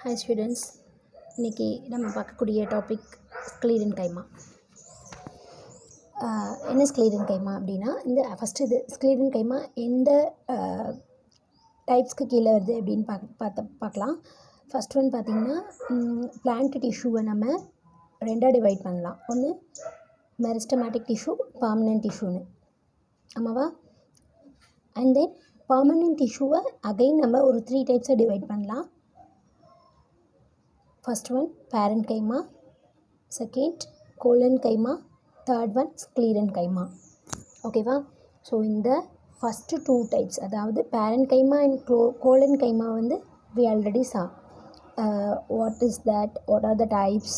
Hi students, இன்னைக்கு நம்ம பார்க்கக்கூடிய டாபிக் ஸ்க்லீரன்கைமா. என்ன ஸ்க்லீரன்கைமா அப்படின்னா, இந்த ஃபஸ்ட்டு இது ஸ்க்லீரன்கைமா எந்த டைப்ஸ்க்கு கீழே வருது அப்படின்னு பார்க்கலாம். ஃபஸ்ட் ஒன் பார்த்திங்கன்னா, பிளான்ட் டிஷ்யூவை நம்ம ரெண்டாக டிவைட் பண்ணலாம். ஒன்று மெரிஸ்டமேட்டிக் டிஷ்யூ, பர்மனெண்ட் டிஷ்யூன்னு, ஆமாவா? அண்ட் தென் பர்மனெண்ட் டிஷ்யூவை அகைன் நம்ம ஒரு 3 டைப்ஸாக டிவைட் பண்ணலாம். First one parenchyma, second collenchyma, third one sclerenchyma. ஓகேவா? ஸோ இந்த ஃபஸ்ட்டு 2 டைப்ஸ், அதாவது parenchyma and collenchyma வந்து we already saw. What is that? What are the types?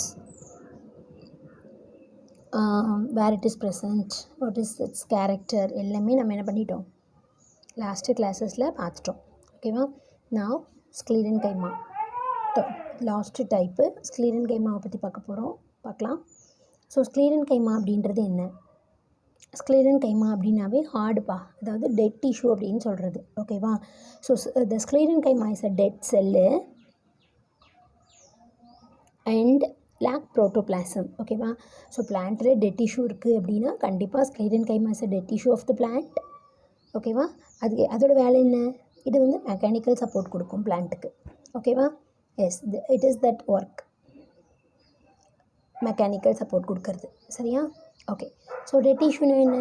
Where it is present? What is its character? எல்லாமே நம்ம என்ன பண்ணிட்டோம், last கிளாஸஸில் பார்த்துட்டோம். ஓகேவா? now sclerenchyma, லாஸ்ட்டு டைப்பு ஸ்க்லீரன்கைமாவை பற்றி பார்க்கலாம். ஸோ ஸ்க்லீரன்கைமா அப்படின்றது என்ன? ஸ்க்லீரன்கைமா அப்படின்னாவே ஹார்டுப்பா, அதாவது டெட் டிஷ்யூ அப்படின்னு சொல்கிறது. ஓகேவா? So the sclerenchyma is a dead cell and lack protoplasm. ஓகேவா? ஸோ பிளான்ட்டில் டெட் டிஷ்யூ இருக்குது அப்படின்னா கண்டிப்பாக sclerenchyma is a dead tissue of the plant. ஓகேவா? அதோட வேலை என்ன? இது வந்து மெக்கானிக்கல் சப்போர்ட் கொடுக்கும் பிளான்ட்டுக்கு. ஓகேவா? Yes, it is that work, mechanical support கொடுக்கறது. சரியா? ஓகே. ஸோ டெட் டிஷ்யூனா என்ன?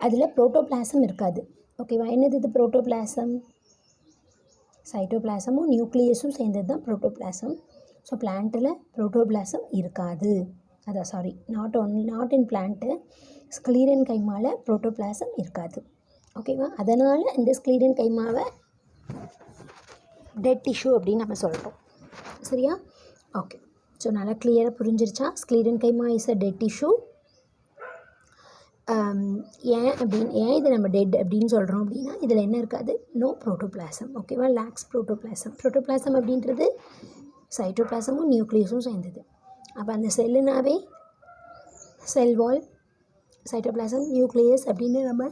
அதில் ப்ரோட்டோபிளாசம் இருக்காது. ஓகேவா? என்னது இது ப்ரோட்டோபிளாசம்? சைட்டோபிளாசமும் நியூக்ளியஸும் சேர்ந்தது தான் ப்ரோட்டோபிளாசம். ஸோ பிளான்ட்டில் ப்ரோட்டோபிளாசம் இருக்காது. அதான் sorry, not in plant. ஸ்க்லீரன்கைமாவில் protoplasm இருக்காது. ஓகேவா? அதனால் இந்த ஸ்க்லீரன்கைமாவை டெட் டிஷ்யூ அப்படின்னு நம்ம சொல்கிறோம். சரியா? ஓகே. ஸோ நல்லா கிளியராக புரிஞ்சிருச்சா? ஸ்க்லீரன்கைமா இஸ் அ டெட் டிஷ்யூ. ஏன் இதை நம்ம டெட் அப்படின்னு சொல்கிறோம் அப்படின்னா, இதில் என்ன இருக்காது? No protoplasm. ஓகேவா? லேக்ஸ் ப்ரோட்டோபிளாசம். ப்ரோட்டோபிளாசம் அப்படின்றது சைட்டோபிளாசமும் நியூக்ளியஸும் சேர்ந்தது. அப்போ அந்த செல்லுனாவே செல் வால், சைட்டோபிளாசம், நியூக்ளியஸ் அப்படின்னு நம்ம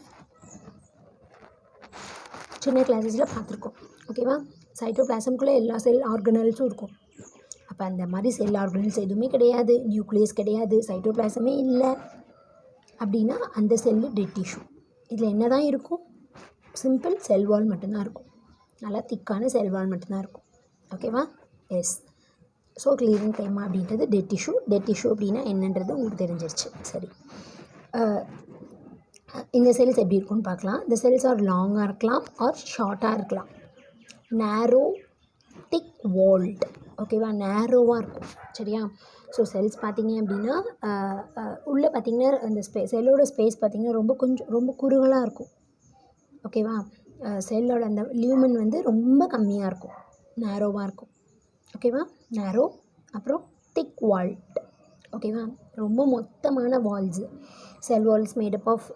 சின்ன கிளாஸஸில் பார்த்துருக்கோம். ஓகேவா? சைட்டோபிளாசம்குள்ளே எல்லா செல் ஆர்கனல்ஸும் இருக்கும். அப்போ அந்த மாதிரி செல் ஆர்கனல்ஸ் எதுவுமே கிடையாது, நியூக்ளியஸ் கிடையாது, சைட்டோபிளாசமே இல்லை அப்படின்னா அந்த செல்லு டெட் டிஷ்யூ. இதில் என்ன தான் இருக்கும்? சிம்பிள் செல் வால் மட்டும்தான் இருக்கும். நல்லா திக்கான செல் வால் மட்டும்தான் இருக்கும். ஓகேவா? எஸ். ஸோ ஸ்க்லீரன்கைமா அப்படின்றது டெட் டிஷ்யூ. டெட் டிஷ்யூ அப்படின்னா என்னன்றது உங்களுக்கு தெரிஞ்சிருச்சு. சரி, இந்த செல்ஸ் எப்படி இருக்குன்னு பார்க்கலாம். இந்த செல்ஸ் ஆர் லாங்காக இருக்கலாம் ஆர் ஷார்ட்டாக இருக்கலாம். நேரோ, திக் வால்ட். ஓகேவா? நேரோவாக இருக்கும். சரியா? ஸோ செல்ஸ் பார்த்திங்க அப்படின்னா உள்ளே பார்த்திங்கன்னா அந்த செல்லோட ஸ்பேஸ் பார்த்திங்கன்னா ரொம்ப குறுகலாக இருக்கும். ஓகேவா? செல்லோட அந்த லியூமன் வந்து ரொம்ப கம்மியாக இருக்கும், நேரோவாக இருக்கும். ஓகேவா? நேரோ. அப்புறம் திக் வால்ட். ஓகேவா? ரொம்ப மொத்தமான walls. Cell walls made up of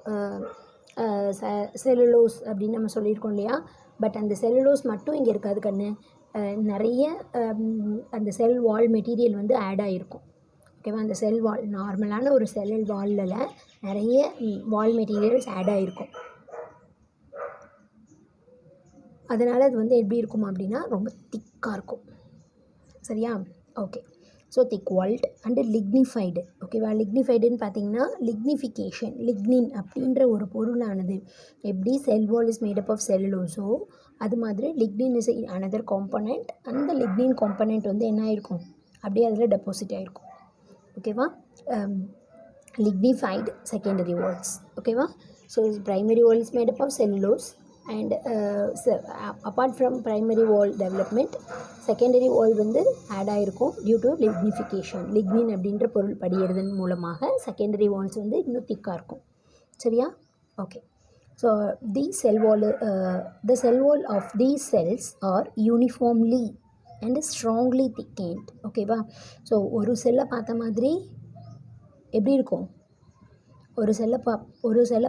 cellulose அப்படின்னு நம்ம சொல்லியிருக்கோம் இல்லையா? பட் அந்த செல்லுலோஸ் மட்டும் இங்கே இருக்காது கண்ணு. நிறைய அந்த செல் வால் மெட்டீரியல் வந்து ஆட் ஆகிருக்கும். ஓகேவா? அந்த செல் வால், நார்மலான ஒரு செல் வாலில் நிறைய வால் மெட்டீரியல்ஸ் ஆட் ஆகிருக்கும். அதனால் அது வந்து எப்படி இருக்கும் அப்படின்னா ரொம்ப திக்காக இருக்கும். சரியா? Okay. So thick walled and lignified. ஓகேவா? லிக்னிஃபைடுன்னு பார்த்தீங்கன்னா லிக்னிஃபிகேஷன், லிக்னின் அப்படின்ற ஒரு பொருளானது எப்படி cell wall is made up of செல்லுலோஸோ அது மாதிரி லிக்னின் இஸ் அனதர் காம்பனண்ட். அந்த லிக்னின் காம்பனண்ட் வந்து என்ன ஆகிருக்கும்? அப்படியே அதில் டெபாசிட் ஆகிருக்கும். ஓகேவா? Lignified secondary walls. ஓகேவா? So primary wall is made up of cellulose and apart from primary wall development secondary wall வந்து ஆட் ஆகிருக்கும் டியூ டு லிக்னிஃபிகேஷன். லிக்னின் அப்படின்ற பொருள் படிகிறதன் மூலமாக செகண்டரி வால்ஸ் வந்து இன்னும் திக்காக இருக்கும். சரியா? Okay. So the cell wall, the cell wall of these cells are uniformly and strongly thickened. ஓகேவா? ஸோ ஒரு செல்லை பார்த்த மாதிரி எப்படி இருக்கும்? ஒரு செல்லை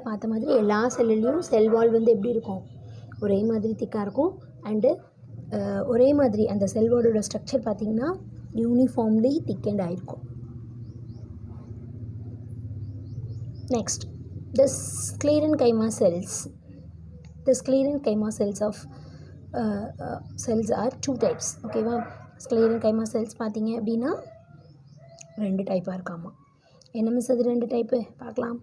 பார்த்த மாதிரி எல்லா செல்லுலேயும் செல் வால் வந்து எப்படி இருக்கும்? ஒரே மாதிரி திக்காக இருக்கும். அண்டு ஒரே மாதிரி அந்த செல் வாலோட ஸ்ட்ரக்சர் பார்த்திங்கன்னா யூனிஃபார்ம்லி திக்கெண்ட் ஆகிருக்கும். Next, the sclerenchyma cells of cells are 2 types. ஓகேவா? ஸ்க்ளீரன் கைமா செல்ஸ் பார்த்தீங்க அப்படின்னா 2 டைப்பாக இருக்காமா. என்ன மிஸ் அது 2 டைப்பு பார்க்கலாம்.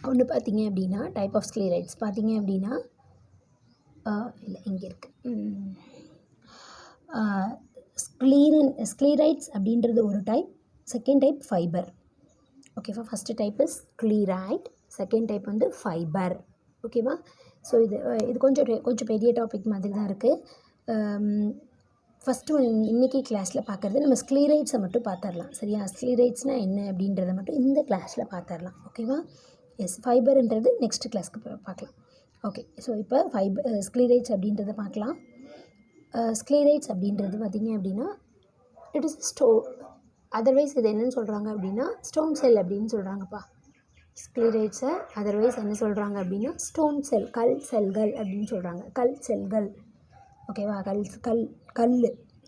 ஒன்று பார்த்தீங்க அப்படின்னா டைப் ஆஃப் ஸ்க்ளீரைட்ஸ் பார்த்தீங்க அப்படின்னா இல்லை இங்கே இருக்குது. ஸ்க்ளீரைட்ஸ் அப்படின்றது ஒரு டைப். Second type fibre. ஓகேவா? First type is sclereid, second type வந்து ஃபைபர். ஓகேவா? ஸோ இது கொஞ்சம் பெரிய டாபிக் மாதிரி தான் இருக்குது. ஃபஸ்ட்டு இன்றைக்கி கிளாஸில் பார்க்குறது நம்ம ஸ்க்ளீரைட்ஸை மட்டும் பார்த்துடலாம். சரியா? ஸ்க்ளீரைட்ஸ்னால் என்ன அப்படின்றத மட்டும் இந்த கிளாஸில் பார்த்துடலாம். ஓகேவா? எஸ், ஃபைபர்ன்றது நெக்ஸ்ட் கிளாஸ்க்கு பார்க்கலாம். ஓகே, ஸோ இப்போ ஸ்க்ளீரைட்ஸ் அப்படின்றத பார்க்கலாம். ஸ்க்ளீரைட்ஸ் அப்படின்றது பார்த்திங்க அப்படின்னா இட் இஸ் அதர்வைஸ் இது என்னென்னு சொல்கிறாங்க அப்படின்னா ஸ்டோன் செல் அப்படின்னு சொல்கிறாங்கப்பா. ஸ்க்ளீரைட்ஸை அதர்வைஸ் என்ன சொல்கிறாங்க அப்படின்னா ஸ்டோன் செல், கல் செல்கள் அப்படின்னு சொல்கிறாங்க. கல் செல்கள். ஓகேவா?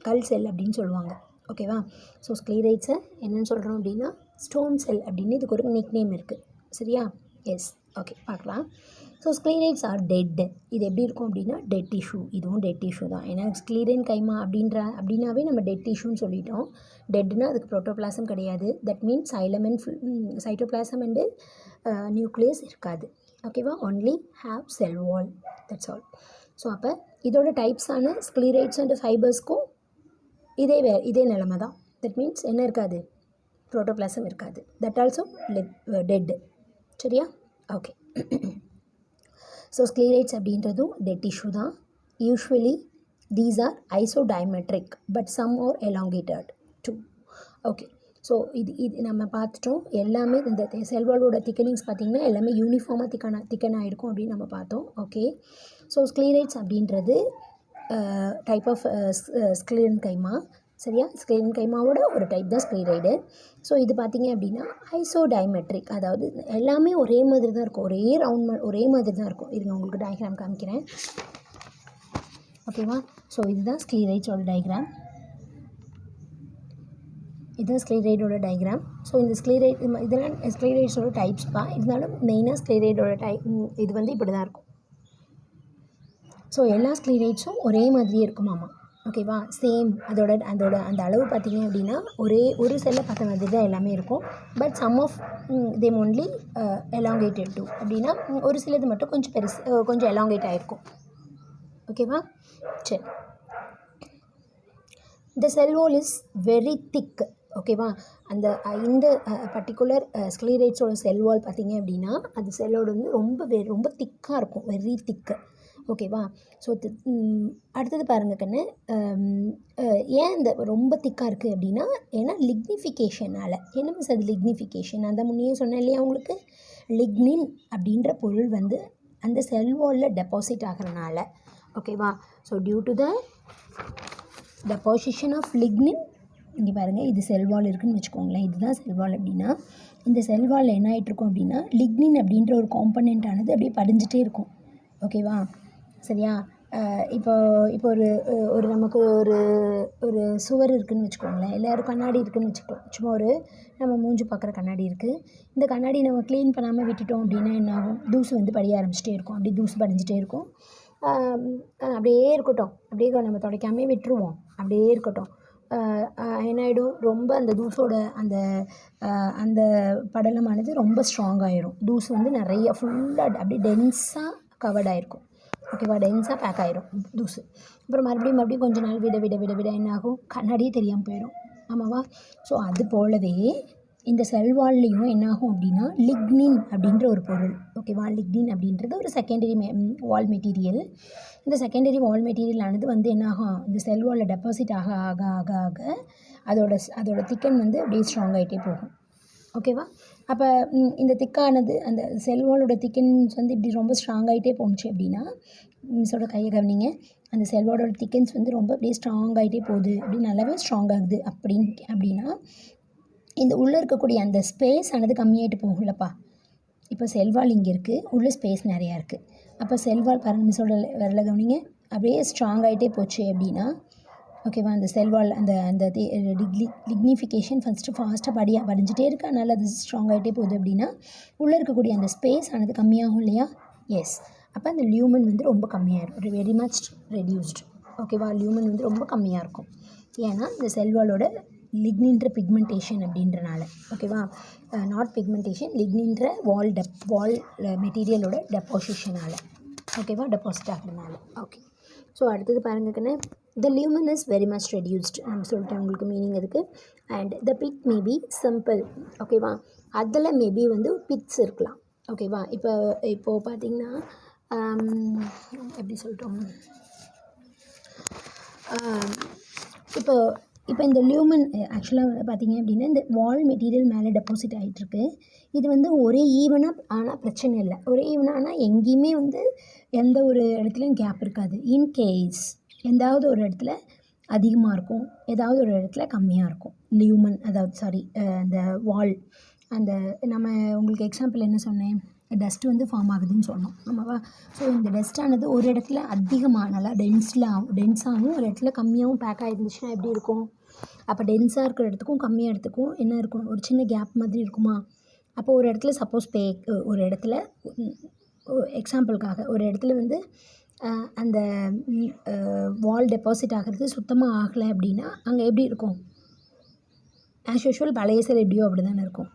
கல் செல் அப்படின்னு சொல்லுவாங்க. ஓகேவா? ஸோ ஸ்க்ளீரைட்ஸை என்னென்னு சொல்கிறோம் அப்படின்னா ஸ்டோன் செல் அப்படின்னு இதுக்கு ஒரு நிக் நேம் இருக்குது. சரியா? எஸ், ஓகே, பார்க்கலாம். So sclereids are dead. இது எப்படி இருக்கும் அப்படின்னா டெட் டிஷ்யூ. இதுவும் டெட் டிஷ்யூ தான். ஏன்னா ஸ்க்ளீரன் கைமா அப்படின்னாவே நம்ம டெட் டிஷ்யூன்னு சொல்லிட்டோம். டெட்னா அதுக்கு ப்ரோட்டோபிளாசம் கிடையாது. That means xylem and cytoplasm and nucleus இருக்காது. ஓகேவா? Only have sell wall, that's all. So அப்போ இதோட டைப்ஸான ஸ்க்ளீரைட்ஸ் அண்ட் ஃபைபர்ஸ்க்கும் இதே நிலமை தான். தட் மீன்ஸ் என்ன இருக்காது? ப்ரோட்டோபிளாசம் இருக்காது. That also dead. சரியா? ஓகே. ஸோ ஸ்க்ளீரைட்ஸ் அப்படின்றதும் டெட் டிஷ்யூ தான். Usually these are isodiametric but some are elongated too. Okay, so இது நம்ம பார்த்துட்டோம். எல்லாமே இந்த செல்வாலோட திக்கனிங்ஸ் பார்த்திங்கன்னா எல்லாமே யூனிஃபார்மாக திக்கன் ஆகிருக்கும் அப்படின்னு நம்ம பார்த்தோம். ஓகே, ஸோ ஸ்க்ளீரைட்ஸ் அப்படின்றது டைப் ஆஃப் ஸ்க்ளீரன் கைமா. சரியா? ஸ்க்ளீரன் கைமாவோட ஒரு டைப் தான் ஸ்க்ளீரைடு. ஸோ இது பார்த்திங்க அப்படின்னா ஐசோடைமெட்ரிக், அதாவது எல்லாமே ஒரே மாதிரி தான் இருக்கும். ஒரே மாதிரி தான் இருக்கும். இருங்க உங்களுக்கு டயக்ராம் காமிக்கிறேன். ஓகேவா? ஸோ இதுதான் ஸ்க்ளீரைட்ஸோட டயக்ராம். இதுதான் ஸ்க்ளீரைடோட டயக்ராம். ஸோ இந்த இதெல்லாம் ஸ்க்ளீரைட்ஸோட டைப்ஸ்ப்பா. இருந்தாலும் மெயினாக ஸ்க்ளீரைடோட இது வந்து இப்படி தான் இருக்கும். ஸோ எல்லா ஸ்க்ளீரைட்ஸும் ஒரே மாதிரியே இருக்குமாமா. ஓகேவா? சேம் அதோட அந்த அளவு பார்த்திங்க அப்படின்னா ஒரு செல்லை பார்த்த மாதிரி தான் எல்லாமே இருக்கும். But some of them only elongated too. அப்படின்னா ஒரு சிலது மட்டும் கொஞ்சம் எலாங்கேட் ஆகிருக்கும். ஓகேவா? சரி. இந்த செல் வால் இஸ் வெரி திக். ஓகேவா? இந்த பர்டிகுலர் ஸ்க்ளீரைட்ஸோட செல் வால் பார்த்திங்க அப்படின்னா அது செல்லோட வந்து ரொம்ப திக்காக இருக்கும். வெரி திக்கு. ஓகேவா? ஸோ அடுத்தது பாருங்கள் கண்ணு, ஏன் இந்த ரொம்ப திக்காக இருக்குது அப்படின்னா ஏன்னா லிக்னிஃபிகேஷனால். என்ன மிஸ் அது லிக்னிஃபிகேஷன்? அந்த முன்னையே சொன்னேன் இல்லையா உங்களுக்கு? லிக்னின் அப்படின்ற பொருள் வந்து அந்த செல் வாலில் டெபாசிட் ஆகிறனால. ஓகேவா? So due to the deposition of lignin, இங்கே பாருங்கள், இது செல் வால் இருக்குதுன்னு வச்சுக்கோங்களேன். இதுதான் செல் வால் அப்படின்னா இந்த செல் வாலில் என்ன ஆகிட்ருக்கும் அப்படின்னா லிக்னின் அப்படின்ற ஒரு காம்பனெண்ட் ஆனது அப்படியே படிஞ்சிட்டே இருக்கும். ஓகேவா? சரியா? இப்போ ஒரு நமக்கு ஒரு சுவர் இருக்குதுன்னு வச்சுக்கோங்களேன். இல்லை ஒரு கண்ணாடி இருக்குதுன்னு வச்சுக்கிட்டோம். சும்மா நம்ம மூஞ்சி பார்க்குற கண்ணாடி இருக்குது. இந்த கண்ணாடி நம்ம க்ளீன் பண்ணாமல் விட்டுட்டோம் அப்படின்னா என்ன ஆகும்? தூசு வந்து படிய ஆரம்பிச்சிட்டே இருக்கும். அப்படியே தூசு படிஞ்சிட்டே இருக்கும். அப்படியே இருக்கட்டும். அப்படியே நம்ம துடைக்காமே விட்டுருவோம். அப்படியே இருக்கட்டும். என்ன ஆகிடும்? ரொம்ப அந்த தூசோட அந்த படலமானது ரொம்ப ஸ்ட்ராங் ஆகிரும். தூசு வந்து நிறைய ஃபுல்லாக அப்படியே டென்ஸாக கவர்ட் ஆகிருக்கும். ஓகேவா? டென்ஸாக பேக் ஆகிரும் தூசு. அப்புறம் மறுபடியும் கொஞ்ச நாள் விட என்ன ஆகும்? கண்ணாடியே தெரியாமல் போயிடும். ஆமாவா? ஸோ அது போலவே இந்த செல் வால்லையும் என்ன ஆகும் அப்படின்னா லிக்னின் அப்படின்ற ஒரு பொருள். ஓகேவா? லிக்னின் அப்படின்றது ஒரு செகண்டரி வால் மெட்டீரியல். இந்த செகண்டரி வால் மெட்டீரியல் ஆனது வந்து என்ன ஆகும்? இந்த செல் வாலில் டெபாசிட் ஆக ஆக ஆக ஆக அதோட திக்கன் வந்து அப்படியே ஸ்ட்ராங் ஆகிட்டே போகும். ஓகேவா? அப்போ இந்த திக்கானது அந்த செல் வாலோட திக்கன்ஸ் வந்து இப்படி ரொம்ப ஸ்ட்ராங் ஆகிட்டே போணுச்சு அப்படின்னா மிஸ்ஸோட கையை கவனிங்க. அந்த செல் வாலோட திக்கன்ஸ் வந்து ரொம்ப அப்படியே ஸ்ட்ராங் ஆகிட்டே போகுது, அப்படி நல்லாவே ஸ்ட்ராங் ஆகுது அப்படின்னா இந்த உள்ளே இருக்கக்கூடிய அந்த ஸ்பேஸ் ஆனது கம்மியாகிட்டு போகும்லப்பா. இப்போ செல் வால் இங்கே இருக்குது, உள்ளே ஸ்பேஸ் நிறையா இருக்குது. அப்போ செல் வால் பாருங்கள், மிஸ்ஸோட விரலை கவனிங்க, அப்படியே ஸ்ட்ராங் ஆகிட்டே போச்சு அப்படின்னா ஓகேவா? அந்த செல் வால் அந்த லிக்னிஃபிகேஷன் ஃபாஸ்ட்டாக படிஞ்சிட்டே இருக்குது. அதனால் அது ஸ்ட்ராங் ஆகிட்டே போகுது அப்படின்னா உள்ளே இருக்கக்கூடிய அந்த ஸ்பேஸ் ஆனது கம்மியாகும் இல்லையா? எஸ். அப்போ அந்த லியூமன் வந்து ரொம்ப கம்மியாக இருக்கும், வெரி மச் ரெடியூஸ்டு. ஓகேவா, லியூமன் வந்து ரொம்ப கம்மியாக இருக்கும். ஏன்னா இந்த செல் வாலோட லிக்னின்ற பிக்மெண்டேஷன் அப்படின்றனால. ஓகேவா, நாட் பிக்மெண்டேஷன், லிக்னின்ற வால் மெட்டீரியலோட டெபாசிஷனால். ஓகேவா, டெபாசிட் ஆகிறதுனால. ஓகே, ஸோ அடுத்தது பாருங்கக்குன்னு, the lumen is very much reduced நம்ம சொல்லிட்டேன், உங்களுக்கு மீனிங் இருக்குது. And the pit maybe simple. ஓகேவா, அதில் மேபி வந்து பிட்ஸ் இருக்கலாம். ஓகேவா, இப்போது பார்த்தீங்கன்னா எப்படி சொல்லிட்டோம், இப்போ இந்த லியூமன் ஆக்சுவலாக பார்த்தீங்க அப்படின்னா இந்த வால் மெட்டீரியல் மேலே டெபாசிட் ஆகிட்டுருக்கு. இது வந்து ஒரே ஈவனாக ஆனால் பிரச்சனை இல்லை. ஒரே ஈவனாக ஆனால் எங்கேயுமே வந்து எந்த ஒரு இடத்துலையும் கேப் இருக்காது. இன்கேஸ் எந்தாவது ஒரு இடத்துல அதிகமாக இருக்கும், ஏதாவது ஒரு இடத்துல கம்மியாக இருக்கும் லியூமன், அதாவது அந்த வால். அந்த நம்ம உங்களுக்கு எக்ஸாம்பிள் என்ன சொன்னேன், டஸ்ட்டு வந்து ஃபார்ம் ஆகுதுன்னு சொன்னோம் ஆமாவா. ஸோ இந்த டஸ்ட்டானது ஒரு இடத்துல அதிகமாக நல்லா டென்ஸாகவும் ஒரு இடத்துல கம்மியாகவும் பேக் ஆகிருந்துச்சுன்னா எப்படி இருக்கும்? அப்போ டென்ஸாக இருக்கிற இடத்துக்கும் கம்மியாக இடத்துக்கும் என்ன இருக்கும், ஒரு சின்ன கேப் மாதிரி இருக்குமா? அப்போ ஒரு இடத்துல சப்போஸ் ஒரு இடத்துல எக்ஸாம்பிளுக்காக ஒரு இடத்துல வந்து அந்த வால் டெபாசிட் ஆகிறது சுத்தமாக ஆகலை அப்படின்னா அங்கே எப்படி இருக்கும்? ஆஸ் யூஷுவல் பழைய செல் எப்படியோ அப்படி தானே இருக்கும்.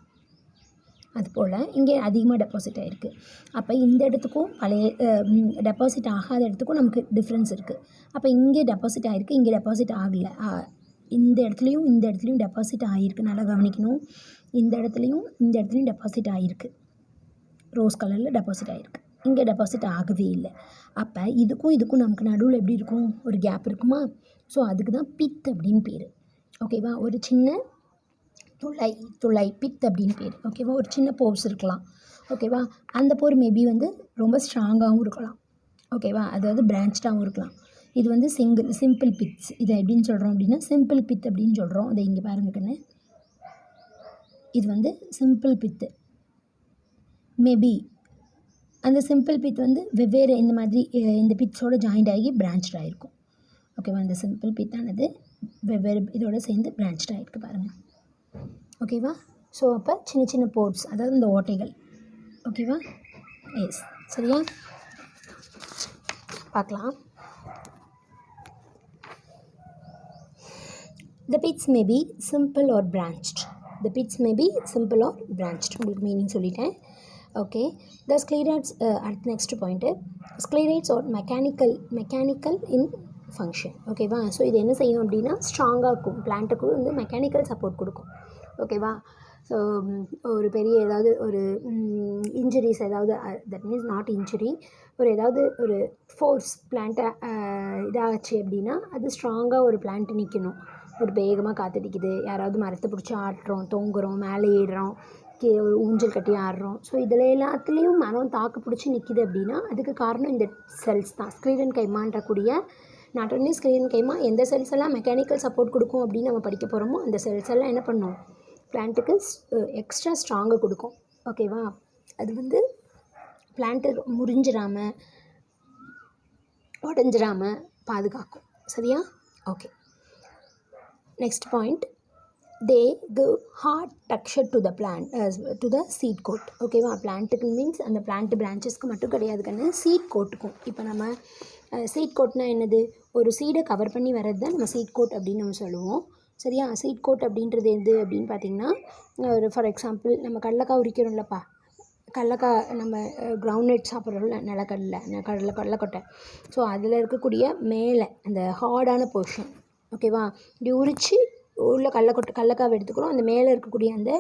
அதுபோல் இங்கே அதிகமாக டெபாசிட் ஆகிருக்கு. அப்போ இந்த இடத்துக்கும் பழைய டெபாசிட் ஆகாத இடத்துக்கும் நமக்கு டிஃப்ரென்ஸ் இருக்குது. அப்போ இங்கே டெபாசிட் ஆகிருக்கு, இங்கே டெபாசிட் ஆகலை. இந்த இடத்துலையும் டெபாசிட் ஆகிருக்கு, நல்லா கவனிக்கணும். இந்த இடத்துலையும் டெபாசிட் ஆகிருக்கு, ரோஸ் கலரில் டெபாசிட் ஆகிருக்கு. இங்கே டெபாசிட் ஆகவே இல்லை. அப்போ இதுக்கும் நமக்கு நடுவில் எப்படி இருக்கும், ஒரு கேப் இருக்குமா? ஸோ அதுக்கு தான் பித் அப்படின்னு பேர். ஓகேவா, ஒரு சின்ன துளை பித் அப்படின்னு பேர். ஓகேவா, ஒரு சின்ன போர்ஸ் இருக்கலாம். ஓகேவா, அந்த போர் மேபி வந்து ரொம்ப ஸ்ட்ராங்காகவும் இருக்கலாம். ஓகேவா, அதாவது பிரான்ச்டாகவும் இருக்கலாம். இது வந்து சிம்பிள் பிட்ஸ். இதை எப்படின்னு சொல்கிறோம் அப்படின்னா சிம்பிள் பித் அப்படின்னு சொல்கிறோம். அதை இங்கே பாருங்கன்னு, இது வந்து சிம்பிள் பித்து. மேபி அந்த சிம்பிள் பித் வந்து வெவ்வேறு இந்த மாதிரி இந்த பிட்ஸோடு ஜாயிண்ட் ஆகி பிரான்ச்ட் ஆகிருக்கும். ஓகேவா, அந்த சிம்பிள் பித்தானது வெவ்வேறு இதோடு சேர்ந்து பிரான்ச்ட் ஆகிருக்கு பாருங்கள். ஓகேவா, ஸோ அப்போ சின்ன சின்ன போர்ட்ஸ், அதாவது இந்த ஓட்டைகள். ஓகேவா, எஸ், சரியா, பார்க்கலாம். The pits may be simple or branched. உங்களுக்கு மீனிங் சொல்லிட்டேன். ஓகே, த ஸ்க்ளீரைட்ஸ், அடுத்த next point, sclereids are mechanical in function. ஓகேவா, ஸோ இது என்ன செய்யும் அப்படின்னா ஸ்ட்ராங்காக இருக்கும், பிளான்ட்டுக்கு வந்து மெக்கானிக்கல் சப்போர்ட் கொடுக்கும். ஓகேவா, ஸோ ஒரு பெரிய ஏதாவது ஒரு இன்ஜுரிஸ் ஏதாவது, தட் மீன்ஸ் நாட் இன்ஜுரி, ஏதாவது ஒரு ஃபோர்ஸ் பிளான்ட்டை இதாகச்சு அப்படின்னா அது ஸ்ட்ராங்காக ஒரு பிளான்ட்டு நிற்கணும். ஒரு வேகமாக காற்றடிக்குது, யாராவது மரத்தை பிடிச்சி ஆடுறோம், தொங்குறோம், மேலே ஏறுறோம், ஒரு ஊஞ்சல் கட்டி ஆடுறோம். ஸோ இதில் எல்லாத்துலேயும் மரம் தாக்கு பிடிச்சி நிற்கிது அப்படின்னா அதுக்கு காரணம் இந்த செல்ஸ் தான். ஸ்க்ளீரன்கைமான்றக்கூடிய நாட் ஒன்லி ஸ்க்ளீரன்கைமா, எந்த செல்ஸ் எல்லாம் மெக்கானிக்கல் சப்போர்ட் கொடுக்கும் அப்படின்னு நம்ம படிக்க போகிறோமோ அந்த செல்ஸ் எல்லாம் என்ன பண்ணும், பிளான்ட்டுக்கு எக்ஸ்ட்ரா ஸ்ட்ராங்கை கொடுக்கும். ஓகேவா, அது வந்து பிளான்ட்டு முறிஞ்சிடாமல் உடஞ்சிடாமல் பாதுகாக்கும். சரியா, okay. Next point, they give hard texture to the plant, to the seed coat. ஓகேவா, பிளான்ட்டுக்கு மீன்ஸ் அந்த பிளான்ட் பிரான்ச்சஸ்க்கு மட்டும் கிடையாது கண்ணு, சீட் கோட்டுக்கும். இப்போ நம்ம சீட் கோட்னால் என்னது, ஒரு சீடை கவர் பண்ணி வர்றது தான் நம்ம சீட் கோட் அப்படின்னு நம்ம சொல்லுவோம். சரியா, சீட் கோட் அப்படின்றது எது அப்படின்னு பார்த்திங்கன்னா, ஒரு ஃபார் எக்ஸாம்பிள் நம்ம கடலக்காய் உரிக்கிறோம்லப்பா, கடலக்காய் நம்ம கிரவுண்ட்நட் சாப்பிட்றோம்ல, கடலக்கொட்டை. ஸோ அதில் இருக்கக்கூடிய மேலே அந்த ஹார்டான போர்ஷன். ஓகேவா, இப்படி உரித்து உள்ள கடலக்காவை எடுத்துக்கிறோம், அந்த மேலே இருக்கக்கூடிய அந்த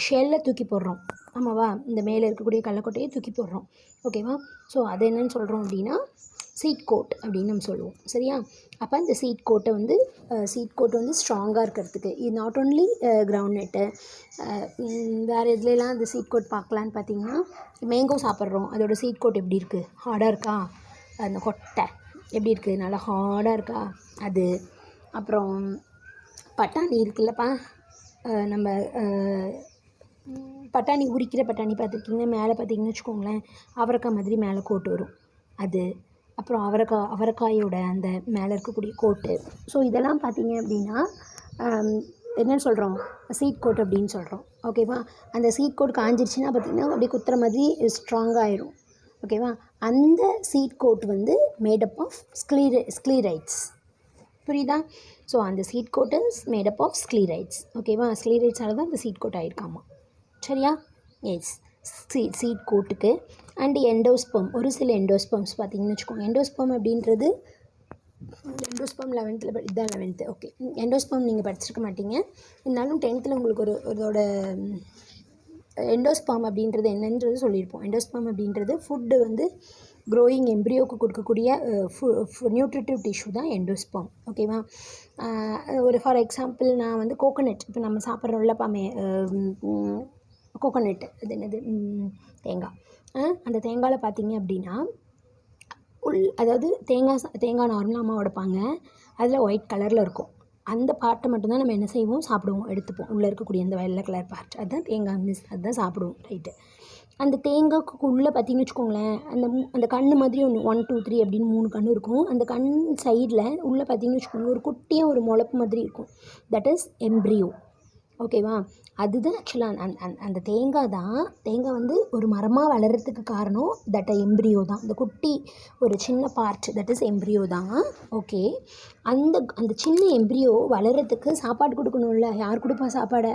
ஷெல்லை தூக்கி போடுறோம். ஆமாவா, இந்த மேலே இருக்கக்கூடிய கடலக்கொட்டையை தூக்கி போடுறோம். ஓகேவா, ஸோ அது என்னன்னு சொல்கிறோம் அப்படின்னா சீட் கோட் அப்படின்னு நம்ம சொல்லுவோம். சரியா, அப்போ இந்த சீட் கோட் வந்து ஸ்ட்ராங்காக இருக்கிறதுக்கு, இது நாட் ஒன்லி கிரவுண்ட்நட்டு, வேறு எதுலாம் இந்த சீட் கோட் பார்க்கலான்னு பார்த்தீங்கன்னா, மேங்கோ சாப்பிட்றோம், அதோட சீட் கோட் எப்படி இருக்குது, ஹார்டாக இருக்கா, அந்த கொட்டை எப்படி இருக்குது, நல்லா ஹார்டாக இருக்கா அது. அப்புறம் பட்டாணி இருக்குல்லப்பா, நம்ம பட்டாணி உரிக்கிற பட்டாணி பார்த்துருக்கீங்கன்னா மேலே பார்த்திங்கன்னு வச்சுக்கோங்களேன், அவரைக்காய் மாதிரி மேலே கோட்டு வரும் அது. அப்புறம் அவரைக்காயோட அந்த மேலே இருக்கக்கூடிய கோட்டு. ஸோ இதெல்லாம் பார்த்திங்க அப்படின்னா என்னென்னு சொல்கிறோம், சீட் கோட் அப்படின்னு சொல்கிறோம். ஓகேவா, அந்த சீட் கோட் காஞ்சிருச்சுன்னா பார்த்திங்கன்னா அப்படியே குத்துற மாதிரி ஸ்ட்ராங்காகிடும். ஓகேவா, அந்த சீட் கோட் வந்து மேடப் ஆஃப் ஸ்க்ளீரைட்ஸ். புரியுதா? ஸோ அந்த seed coat is made up of sclereids. ஓகேவா? ஸ்க்ளீரைட்ஸால் தான் அந்த சீட் கோட் ஆகிருக்காமா. சரியா? எஸ். சீட் கோட்டுக்கு அண்டு எண்டோஸ்பெர்ம், ஒரு சில எண்டோஸ்பெர்ம்ஸ் பார்த்தீங்கன்னு வச்சுக்கோங்க. எண்டோஸ்பெர்ம் அப்படின்றது எண்டோஸ்பெர்ம் 11th இதுதான் 11th. ஓகே, எண்டோஸ்பெர்ம் நீங்கள் படிச்சிருக்க மாட்டீங்க, இருந்தாலும் 10th உங்களுக்கு இதோட எண்டோஸ்பெர்ம் அப்படின்றது என்னன்றது சொல்லியிருப்போம். எண்டோஸ்பெர்ம் அப்படின்றது ஃபுட்டு வந்து க்ரோயிங் எம்ப்ரியோவுக்கு கொடுக்கக்கூடிய நியூட்ரிட்டிவ் டிஷ்யூ தான் எண்டோஸ்பெர்ம். ஓகேவா? ஒரு ஃபார் எக்ஸாம்பிள் நான் வந்து கோகோனட், இப்போ நம்ம சாப்பிட்றோம்ல கோகோனட், அது என்னது, தேங்காய். அந்த தேங்காயில் பார்த்தீங்க அப்படின்னா அதாவது தேங்காய் நார்மலாக அம்மா உடைப்பாங்க, அதில் ஒயிட் கலரில் இருக்கும். அந்த பார்ட்டை மட்டும்தான் நம்ம என்ன செய்வோம், சாப்பிடுவோம், எடுத்துப்போம். உள்ளே இருக்கக்கூடிய அந்த வெள்ளை கலர் பார்ட் அதுதான் தேங்காய், அதுதான் சாப்பிடுவோம். ரைட்டு. அந்த தேங்காய்க்கு உள்ளே பார்த்தீங்கன்னு வச்சுக்கோங்களேன், அந்த கண் மாதிரி ஒன்று 1 2 3 அப்படின்னு 3 கண் இருக்கும். அந்த கண் சைடில் உள்ளே பார்த்தீங்கன்னு வச்சுக்கோங்க ஒரு குட்டியாக ஒரு முளைப்பு மாதிரி இருக்கும். That is embryo. ஓகேவா? அதுதான் ஆக்சுவலாக அந்த தேங்காய் வந்து ஒரு மரமாக வளர்கிறதுக்கு காரணம் தட் எம்ப்ரியோ தான். அந்த குட்டி ஒரு சின்ன பார்ட் தட் இஸ் எம்ப்ரியோ தான். ஓகே, அந்த சின்ன எம்ப்ரியோ வளர்கிறதுக்கு சாப்பாடு கொடுக்கணும்ல. யார் கொடுப்பா சாப்பாடை?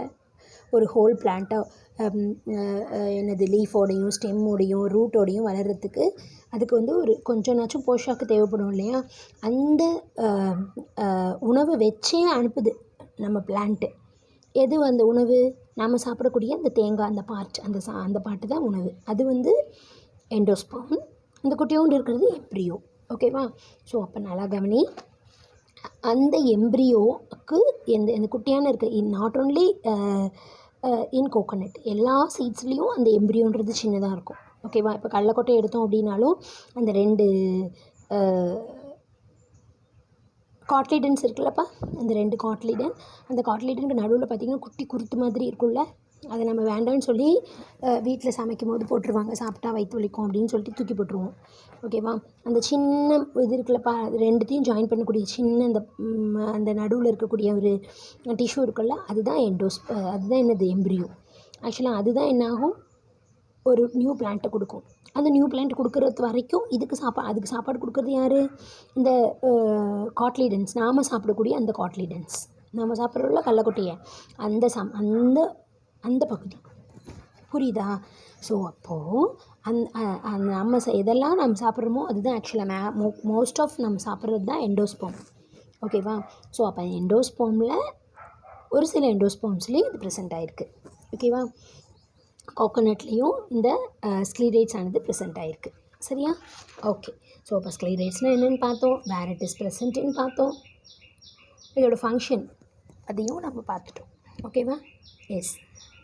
ஒரு ஹோல் பிளான்ட்டை என்னது லீஃபோடையும் ஸ்டெம்மோடையும் ரூட்டோடையும் வளர்கிறதுக்கு அதுக்கு வந்து ஒரு கொஞ்சம்னாச்சும் போஷாக்கு தேவைப்படும் இல்லையா? அந்த உணவு வச்சே அனுப்புது நம்ம பிளான்ட்டு. எது அந்த உணவு? நாம் சாப்பிடக்கூடிய அந்த தேங்காய், அந்த பார்ட், அந்த பார்ட்டு தான் உணவு. அது வந்து எண்டோஸ்பெர்ம். அந்த குட்டியோண்டு இருக்கிறது எம்ப்ரியோ. ஓகேவா? ஸோ அப்போ நல்லா கவனி. அந்த எம்ப்ரியோவுக்கு இந்த குட்டியான இருக்குது நாட் ஓன்லி இன் கோகோனட், எல்லா சீட்ஸ்லேயும் அந்த எம்ப்ரியோன்றது சின்னதாக இருக்கும். ஓகேவா? இப்போ கடலக்கொட்டை எடுத்தோம் அப்படின்னாலும் அந்த 2 காட்லிடன்ஸ் இருக்குல்லப்பா, அந்த 2 காட்லிடன், அந்த காட்லிடனுக்கு நடுவில் பார்த்திங்கன்னா குட்டி குருத்து மாதிரி இருக்குல்ல, அதை நம்ம வேண்டாம்னு சொல்லி வீட்டில் சமைக்கும் போது போட்டுருவாங்க. சாப்பிட்டா வயிற்று வலிக்கும் அப்படின்னு சொல்லிட்டு தூக்கி போட்டுருவோம். ஓகேவா? அந்த சின்ன இது இருக்குல்லப்பா, அது 2த்தையும் ஜாயின் பண்ணக்கூடிய சின்ன அந்த நடுவில் இருக்கக்கூடிய ஒரு டிஷ்யூ இருக்குல்ல, அதுதான் அதுதான் என்னது, எம்ப்ரியோ. ஆக்சுவலாக அதுதான் என்னாகும், ஒரு நியூ பிளான்ட்டை கொடுக்கும். அந்த நியூ பிளான்ட் கொடுக்குறது வரைக்கும் அதுக்கு சாப்பாடு கொடுக்குறது யார்? இந்த காட்லிடன்ஸ், நாம் சாப்பிடக்கூடிய அந்த காட்லிடன்ஸ், நாம் சாப்பிட்றோம்ல கடலக்கொட்டையை, அந்த பகுதி. புரியுதா? ஸோ அப்போது நம்ம எதெல்லாம் நம்ம சாப்பிட்றோமோ அதுதான் ஆக்சுவலாக மோஸ்ட் ஆஃப் நம்ம சாப்பிட்றது தான் எண்டோஸ்பெர்ம். ஓகேவா? ஸோ அப்போ எண்டோஸ்பெர்மில் ஒரு சில எண்டோஸ்பெர்ம்ஸ்லேயும் இது ப்ரெசென்ட் ஆகிருக்கு. ஓகேவா? கோகோனட்லேயும் இந்த ஸ்க்ளீரைட்ஸ் ஆனது ப்ரெசென்ட் ஆகிருக்கு. சரியா? ஓகே. ஸோ இப்போ ஸ்க்ளீரைட்ஸ்னால் என்னென்னு பார்த்தோம், வேர் இட் இஸ் ப்ரெசென்ட்னு பார்த்தோம், இதோட ஃபங்க்ஷன் அதையும் நம்ம பார்த்துட்டோம். ஓகேவா? எஸ்.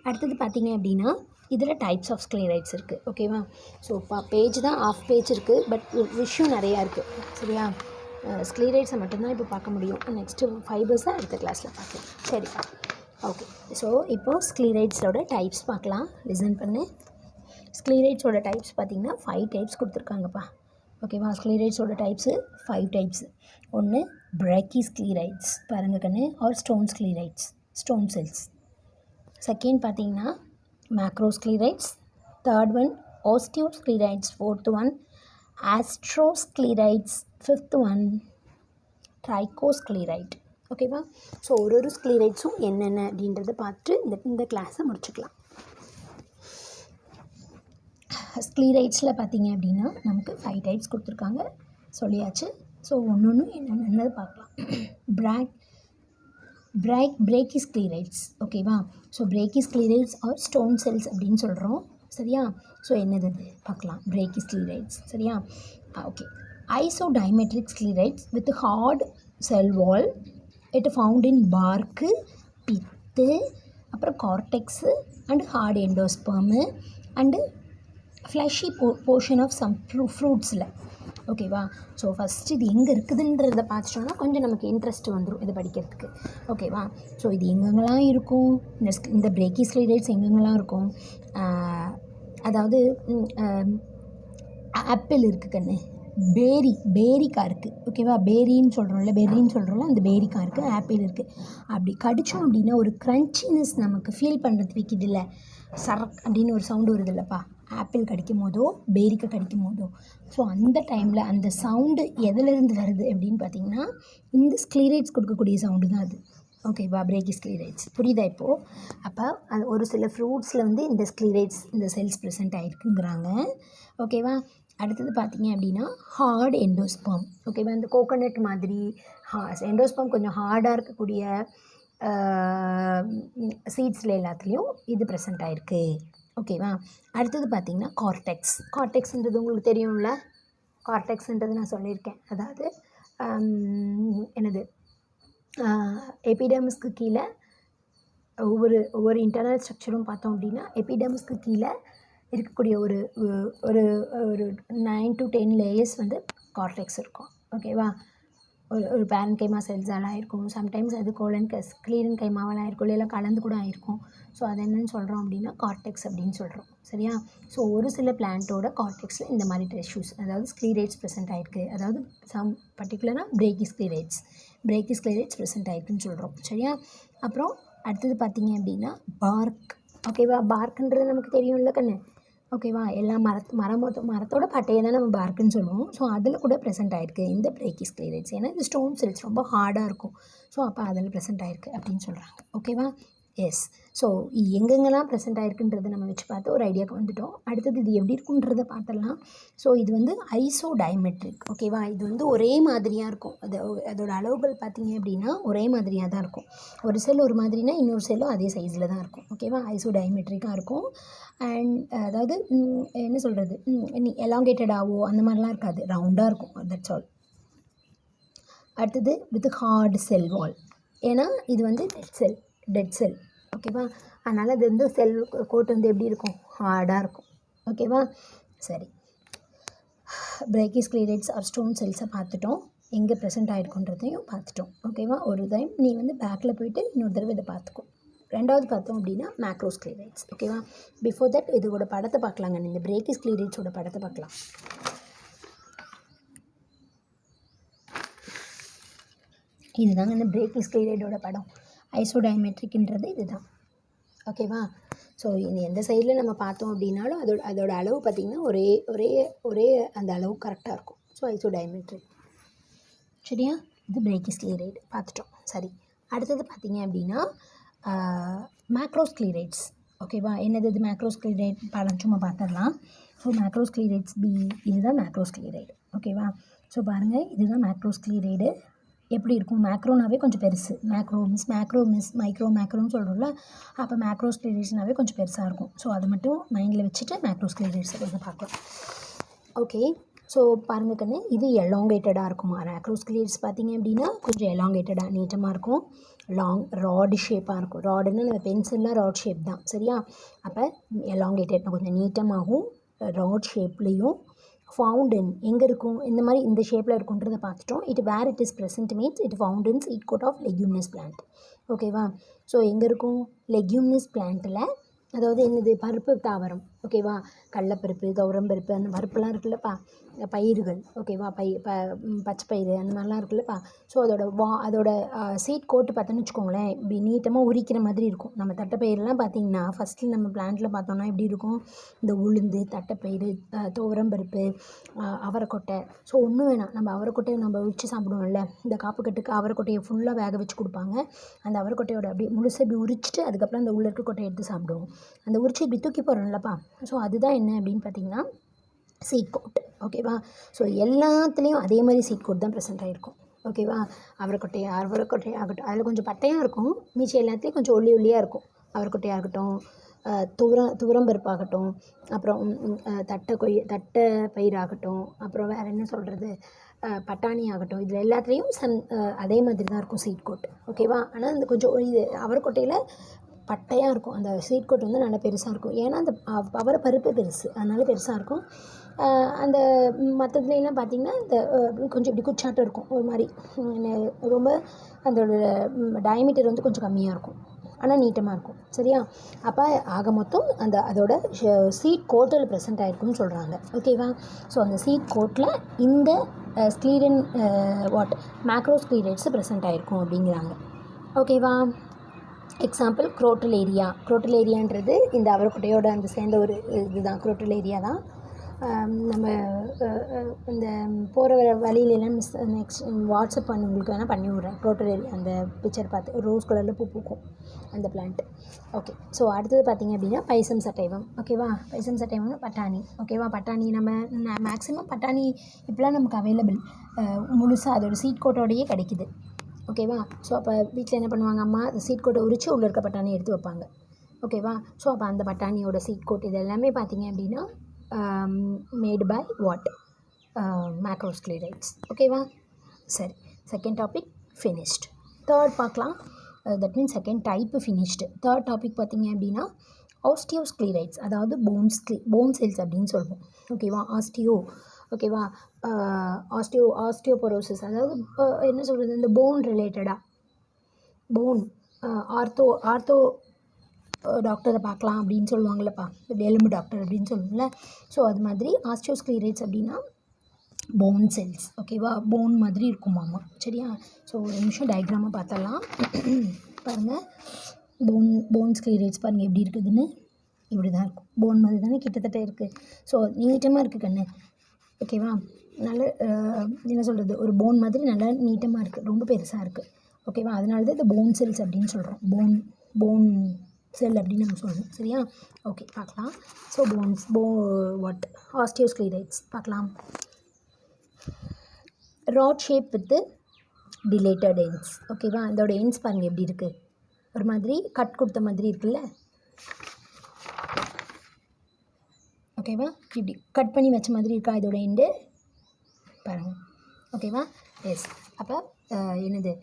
அடுத்தது பார்த்தீங்க அப்படின்னா இதில் டைப்ஸ் ஆஃப் ஸ்க்ளீரைட்ஸ் இருக்குது. ஓகேவா? ஸோ பேஜ் தான் ஆஃப் பேஜ் இருக்குது, பட் விஷயம் நிறையா இருக்குது. சரியா? ஸ்க்ளீரைட்ஸை மட்டும்தான் இப்போ பார்க்க முடியும். நெக்ஸ்ட்டு ஃபைபர்ஸை அடுத்த கிளாஸில் பார்க்கலாம். சரிப்பா? ஓகே. ஸோ இப்போது ஸ்க்ளீரைட்ஸோட டைப்ஸ் பார்க்கலாம். லிசன் பண்ணு. ஸ்க்ளீரைட்ஸோட டைப்ஸ் பார்த்திங்கன்னா 5 டைப்ஸ் கொடுத்துருக்காங்கப்பா. ஓகேவா? ஸ்க்ளீரைட்ஸோட டைப்ஸு 5 டைப்ஸு. ஒன்று பிரேக்கி ஸ்க்ளீரைட்ஸ், பாருங்க கண்ணு, are stone sclereids, stone cells. Second பார்த்தீங்கன்னா macrosclereids. Third one osteosclereids. Fourth one astrosclereids. Fifth one trichosclereid. ஓகேவா? ஸோ ஒரு ஸ்க்ளீரைட்ஸும் என்னென்ன அப்படின்றத பார்த்துட்டு இந்த கிளாஸை முடிச்சுக்கலாம். ஸ்க்ளீரைட்ஸில் பார்த்தீங்க அப்படின்னா நமக்கு 5 டைப்ஸ் கொடுத்துருக்காங்க, சொல்லியாச்சு. ஸோ ஒன்று என்னென்னது பார்க்கலாம். Brachy sclereids. ஓகேவா? So brachy sclereids are stone cells அப்படின்னு சொல்கிறோம். சரியா? ஸோ என்னது பார்க்கலாம். Brachy sclereids. சரியா? Okay. Isodiametric sclereids with hard cell wall. It found in bark, pith, அப்புறம் cortex and hard endosperm and fleshy portion of some ஃப்ரூட்ஸில். ஓகேவா? ஸோ ஃபஸ்ட்டு இது எங்கே இருக்குதுன்றதை பார்த்துட்டோன்னா கொஞ்சம் நமக்கு இன்ட்ரெஸ்ட் வந்துடும் இது படிக்கிறதுக்கு. ஓகேவா? ஸோ இது எங்கெங்கெல்லாம் இருக்கும், இந்த பிரேக்கி ஸ்க்ளீரைட்ஸ் எங்கெங்கெல்லாம் இருக்கும், அதாவது ஆப்பிள் இருக்குது கண்ணு, பேரிக்காய் இருக்குது. ஓகேவா? பெர்ரின்னு சொல்கிறோம்ல, அந்த பேரிக்காய் இருக்குது, ஆப்பிள் இருக்குது. அப்படி கடித்தோம் அப்படின்னா ஒரு க்ரன்ச்சினஸ் நமக்கு ஃபீல் பண்ணுறது வைக்கிது இல்லை, சரக் அப்படின்னு ஒரு சவுண்டு வருது இல்லைப்பா, ஆப்பிள் கடிக்கும் போதோ பேரிக்காய் கடிக்கும் போதோ ஸோ அந்த டைமில் அந்த சவுண்டு எதுலேருந்து வருது அப்படின்னு பார்த்தீங்கன்னா இந்த ஸ்க்ளீரைட்ஸ் கொடுக்கக்கூடிய சவுண்டு தான் அது. ஓகேவா, பிரேக்கி ஸ்க்ளீரைட்ஸ் புரியுதா இப்போது? அப்போ அது ஒரு சில ஃப்ரூட்ஸில் வந்து இந்த ஸ்க்ளீரைட்ஸ் இந்த செல்ஸ் ப்ரெசென்ட் ஆகிருக்குங்கிறாங்க. ஓகேவா. அடுத்தது பார்த்தீங்க அப்படின்னா ஹார்ட் எண்டோஸ்பெர்ம். ஓகேவா, இந்த கோகோனட் மாதிரி எண்டோஸ்பெர்ம் கொஞ்சம் ஹார்டாக இருக்கக்கூடிய சீட்ஸில் எல்லாத்துலேயும் இது ப்ரெசென்ட் ஆகிருக்கு. ஓகேவா. அடுத்தது பார்த்திங்கன்னா கார்டெக்ஸ்ன்றது உங்களுக்கு தெரியும்ல. கார்டெக்ஸ்ன்றது நான் சொல்லியிருக்கேன். அதாவது என்னது எபிடெர்மிஸ்க்கு கீழே ஒவ்வொரு இன்டர்னல் ஸ்ட்ரக்சரும் பார்த்தோம் அப்படின்னா எபிடெர்மிஸ்க்கு கீழே இருக்கக்கூடிய ஒரு ஒரு ஒரு 9 to 10 லேயர்ஸ் வந்து கார்டெக்ஸ் இருக்கும். ஓகேவா. ஒரு பேரன் கைமா செல்ஸால் ஆகிருக்கும், சம்டைம்ஸ் அது கிளீரன் கைமாவால் ஆகிருக்கும், இல்லை கலந்து கூட ஆகிருக்கும். ஸோ அது என்னென்னு சொல்கிறோம் அப்படின்னா கார்டெக்ஸ் அப்படின்னு சொல்கிறோம். சரியா. ஸோ ஒரு சில பிளான்ட்டோட கார்டெக்ஸில் இந்த மாதிரி டிஷ்யூஸ் அதாவது ஸ்க்ளீரைட்ஸ் ப்ரெசென்ட் ஆகிருக்கு. அதாவது பர்டிகுலராக பிரேக்கி ஸ்க்ளீரைட்ஸ் ப்ரெசென்ட் ஆகிருக்குன்னு சொல்கிறோம். சரியா. அப்புறம் அடுத்தது பார்த்திங்க அப்படின்னா பார்க். ஓகேவா. பார்க்குன்றது நமக்கு தெரியும்ல கண்ணு. ஓகேவா. எல்லா மரத்தோட பட்டையை தான் நம்ம பார்க்குன்னு சொல்லுவோம். ஸோ அதில் கூட ப்ரெசென்ட் ஆகிருக்கு இந்த பிரேக்கி ஸ்க்ளீரைட்ஸ். ஏன்னா இந்த ஸ்டோன் செல்ஸ் ரொம்ப ஹார்டாக இருக்கும். ஸோ அப்போ அதில் ப்ரெசென்ட் ஆகிருக்கு அப்படின்னு சொல்கிறாங்க. ஓகேவா. எஸ். ஸோ எங்கெங்கெல்லாம் ப்ரெசென்ட் ஆகிருக்குன்றதை நம்ம வச்சு பார்த்து ஒரு ஐடியாவுக்கு வந்துவிட்டோம். அடுத்தது இது எப்படி இருக்குன்றதை பார்த்துடலாம். ஸோ இது வந்து ஐசோடைமெட்ரிக். ஓகேவா. இது வந்து ஒரே மாதிரியாக இருக்கும். அதோட அளவுகள் பார்த்திங்க அப்படின்னா ஒரே மாதிரியாக தான் இருக்கும். ஒரு செல் ஒரு மாதிரினா இன்னொரு செல்லும் அதே சைஸில் தான் இருக்கும். ஓகேவா. ஐசோடைமெட்ரிக்காக இருக்கும். அண்ட் அதாவது என்ன சொல்கிறது, எலாங்கேட்டடாகவோ அந்த மாதிரிலாம் இருக்காது, ரவுண்டாக இருக்கும். That's all. அடுத்தது வித் ஹார்ட் செல் வால். ஏன்னா இது வந்து டெட் செல். ஓகேவா. அதனால் அது வந்து செல் கோட் வந்து எப்படி இருக்கும், ஹார்டாக இருக்கும். ஓகேவா. சரி, பிரேக்கி ஸ்க்ளீரைட்ஸ் ஆர் ஸ்டோன் செல்ஸை பார்த்துட்டோம், எங்கே ப்ரெசென்ட் ஆகிருக்குன்றதையும் பார்த்துட்டோம். ஓகேவா. ஒரு டைம் நீ வந்து பேக்கில் போய்ட்டு இன்னொரு தடவை இதை பார்த்துக்கோ. ரெண்டாவது பார்த்தோம் அப்படின்னா மேக்ரோஸ்க்ளீரைட்ஸ். ஓகேவா. பிஃபோர் தட் இதோட படத்தை பார்க்கலாங்க. இந்த பிரேக்கி ஸ்க்ளீரைட்ஸோட படத்தை பார்க்கலாம். இதுதாங்க இந்த பிரேக்கி ஸ்க்ளீரைடோட படம். ஐசோடைமெட்ரிக்ன்றது இதுதான். ஓகேவா. ஸோ இது எந்த சைடில் நம்ம பார்த்தோம் அப்படின்னாலும் அதோட அளவு பார்த்திங்கன்னா ஒரே அந்த அளவு கரெக்டாக இருக்கும். ஸோ ஐசோடைமெட்ரிக். சரியா. இது பிரேக்கி ஸ்க்ளீரைட் பார்த்துட்டோம். சரி, அடுத்தது பார்த்திங்க அப்படின்னா மேக்ரோஸ்க்ளீரைட்ஸ். ஓகேவா. என்னது இது மேக்ரோஸ்க்ளீரைட் படம் சும்மா பார்த்துடலாம். ஸோ மேக்ரோஸ்க்ளீரைட்ஸ் இதுதான் மேக்ரோஸ்க்ளீரைடு. ஓகேவா. ஸோ பாருங்கள், இதுதான் மேக்ரோஸ்க்ளீரைடு. எப்படி இருக்கும், மேக்ரோனாவே கொஞ்சம் பெருசு. மைக்ரோன்னு சொல்கிறோம்ல. அப்போ மேக்ரோஸ்க்ளீரைட்ஸ்னாவே கொஞ்சம் பெருசாக இருக்கும். ஸோ அதை மட்டும் மைண்டில் வச்சுட்டு மேக்ரோஸ்க்ளீரைட்ஸை கொஞ்சம் பார்க்கலாம். ஓகே. ஸோ பாருங்கள் கண்ணு, இது எலாங்கேட்டடாக இருக்குமா. மேக்ரோஸ்க்ளீரைட்ஸ் பார்த்திங்க அப்படின்னா கொஞ்சம் எலாங்கேட்டடாக நீட்டமாக இருக்கும். ராடு ஷேப்பாக இருக்கும். ராடுன்னு நம்ம பென்சில்லாம் ராட் ஷேப் தான். சரியா. அப்போ எலாங்கேட்டட் கொஞ்சம் நீட்டமாகவும் ராட் ஷேப்லேயும் ஃபவுண்ட் இன் எங்கே இருக்கும், இந்த மாதிரி இந்த ஷேப்பில் இருக்குன்றதை பார்த்துட்டோம். Where it is present means it found in seed coat of leguminous plant. ஓகேவா. ஸோ எங்கே இருக்கும், லெக்யூமினஸ் பிளான்ட்டில். அதாவது என்னது, பருப்பு தாவரம். ஓகேவா. கடலைப்பருப்பு, துவரம்பருப்பு, அந்த பருப்புலாம் இருக்குல்லப்பா, பயிர்கள். ஓகேவா. பச்சை பயிறு அந்த மாதிரிலாம் இருக்குல்லப்பா. ஸோ அதோட சீட் கோட்டு பார்த்தோன்னு வச்சுக்கோங்களேன், இப்படி நீட்டமாக உரிக்கிற மாதிரி இருக்கும். நம்ம தட்டைப்பயிரெலாம் பார்த்திங்கன்னா ஃபஸ்ட்டு நம்ம பிளான்ட்டில் பார்த்தோன்னா எப்படி இருக்கும், இந்த உளுந்து, தட்டைப்பயிறு, துவரம்பருப்பு, அவரைக்கொட்டை. ஸோ ஒன்றும் வேணாம், நம்ம அவரைக்கொட்டையை நம்ம உரிச்சு சாப்பிடுவோம்ல, இந்த காப்புக்கட்டுக்கு அவரைக்கொட்டையை ஃபுல்லாக வேக வச்சு கொடுப்பாங்க. அந்த அவரைக்கொட்டையோட அப்படியே முழுசாக இப்படி உரிச்சிட்டு அதுக்கப்புறம் அந்த உள்ள இருக்க கொட்டையை எடுத்து சாப்பிடுவோம். அந்த உரிச்சு இப்படி தூக்கி போடுறோம்லப்பா. ஸோ அதுதான் என்ன அப்படின்னு பார்த்திங்கன்னா சீட் கோட். ஓகேவா. ஸோ எல்லாத்துலேயும் அதே மாதிரி சீட் கோட் தான் ப்ரெசென்ட் ஆகிருக்கும். ஓகேவா. அவரைக்கொட்டையாக ஆகட்டும், அதில் கொஞ்சம் பட்டையாக இருக்கும், மீச்சி எல்லாத்துலேயும் கொஞ்சம் ஒல்லியாக இருக்கும். அவரைக்கொட்டையாக இருக்கட்டும், துவரம்பருப்பாகட்டும், அப்புறம் தட்டை பயிராகட்டும், அப்புறம் வேறு என்ன சொல்கிறது, பட்டாணி ஆகட்டும், இதில் எல்லாத்துலேயும் அதே மாதிரி தான் இருக்கும் சீட் கோட். ஓகேவா. ஆனால் அந்த கொஞ்சம் இது அவரைக்கொட்டையில் பட்டையாக இருக்கும். அந்த சீட் கோட் வந்து நல்லா பெருசாக இருக்கும். ஏன்னா அந்த அவரை பருப்பு பெருசு, அதனால பெருசாக இருக்கும். அந்த மற்றதுலாம் பார்த்திங்கன்னா இந்த கொஞ்சம் இப்படி குச்சாட்டம் இருக்கும், ஒரு மாதிரி ரொம்ப அதோட டயமீட்டர் வந்து கொஞ்சம் கம்மியாக இருக்கும், ஆனால் நீட்டமாக இருக்கும். சரியா. அப்போ ஆக மொத்தம் அதோட சீட் கோட்டில் ப்ரெசென்ட் ஆகிருக்குன்னு சொல்கிறாங்க. ஓகேவா. ஸோ அந்த சீட் கோட்டில் இந்த மேக்ரோஸ்க்ளீரைட்ஸ் ப்ரெசென்ட் ஆகிருக்கும் அப்படிங்கிறாங்க. ஓகேவா. எக்ஸாம்பிள் குரோட்டலேரியான்றது இந்த அவரைக்கொட்டையோட அந்த சேர்ந்த ஒரு இதுதான், குரோட்டலேரியா தான். நம்ம இந்த போகிற வழியிலலாம் நெக்ஸ்ட் வாட்ஸ்அப் பண்ணி உங்களுக்கு வேணால் பண்ணி விட்றேன். குரோட்டலேரியா அந்த பிக்சர் பார்த்து ஒரு ரோஸ் கலரில் பூ பூக்கும் அந்த பிளான்ட்டு. ஓகே, ஸோ அடுத்தது பார்த்திங்க அப்படின்னா பைசம் சட்டைவம். ஓகேவா, பைசம் சட்டைவம்னா பட்டாணி. ஓகேவா, பட்டாணி நம்ம மேக்ஸிமம் பட்டாணி இப்போலாம் நமக்கு அவைலபிள் முழுசாக அதோட சீட் கோட்டோடையே கிடைக்கிது. ஓகேவா, ஸோ அப்போ வீட்டில் என்ன பண்ணுவாங்க, அம்மா அந்த சீட் கோட்டை உரித்து உள்ளே இருக்க பட்டாணி எடுத்து வைப்பாங்க. ஓகேவா, ஸோ அப்போ அந்த பட்டாணியோட சீட் கோட் இது எல்லாமே பார்த்திங்க அப்படின்னா மேடு பை வாட், மேக்ரோஸ்க்ளீரைட்ஸ். ஓகேவா, சரி, செகண்ட் டாபிக் ஃபினிஷ்ட். தேர்ட் பார்க்கலாம், that means second type finished. Third topic பார்த்திங்க அப்படின்னா ஆஸ்டியோஸ்க்ளீரைட்ஸ், அதாவது போன் செல்ஸ் அப்படின்னு சொல்லுவோம். ஓகேவா, ஓகேவா, ஆஸ்டியோபொரோசிஸ், அதாவது என்ன சொல்கிறது, இந்த போன் ரிலேட்டடாக போன் ஆர்த்தோ டாக்டரை பார்க்கலாம் அப்படின்னு சொல்லுவாங்களப்பா, எலும்பு டாக்டர் அப்படின்னு சொல்லுவோம்ல. ஸோ அது மாதிரி ஆஸ்டியோஸ்க்ளீரைட்ஸ் அப்படின்னா போன் செல்ஸ். ஓகேவா, போன் மாதிரி இருக்குமாம்மா. சரியா, ஸோ ஒரு நிமிஷம் டயக்ராமை பார்த்தலாம். பாருங்கள், போன் ஸ்க்ளீரைட்ஸ் பாருங்கள் எப்படி இருக்குதுன்னு. இப்படி தான் இருக்கும், போன் மாதிரி தானே கிட்டத்தட்ட இருக்குது. ஸோ நீட்டமாக இருக்குது கண்ணு. ஓகேவா, நல்ல என்ன சொல்கிறது, ஒரு போன் மாதிரி நல்லா நீட்டமாக இருக்குது, ரொம்ப பெருசாக இருக்குது. ஓகேவா, அதனால தான் இந்த போன் செல்ஸ் அப்படின்னு சொல்கிறோம். போன் செல் அப்படின்னு நம்ம சொல்லணும். சரியா, ஓகே பார்க்கலாம். ஸோ வாட் ஆஸ்டியோஸ்க்ளீரைட்ஸ் பார்க்கலாம். Rod shape with dilated ends. ஓகேவா, அதோட எண்ட்ஸ் பாருங்கள் எப்படி இருக்குது, ஒரு மாதிரி கட் கொடுத்த மாதிரி இருக்குல்ல. ஓகேவா, இப்படி கட் பண்ணி வச்ச மாதிரி இருக்கா இதோட எண்டு பாருங்கள். ஓகேவா, எஸ். அப்போ என்னது,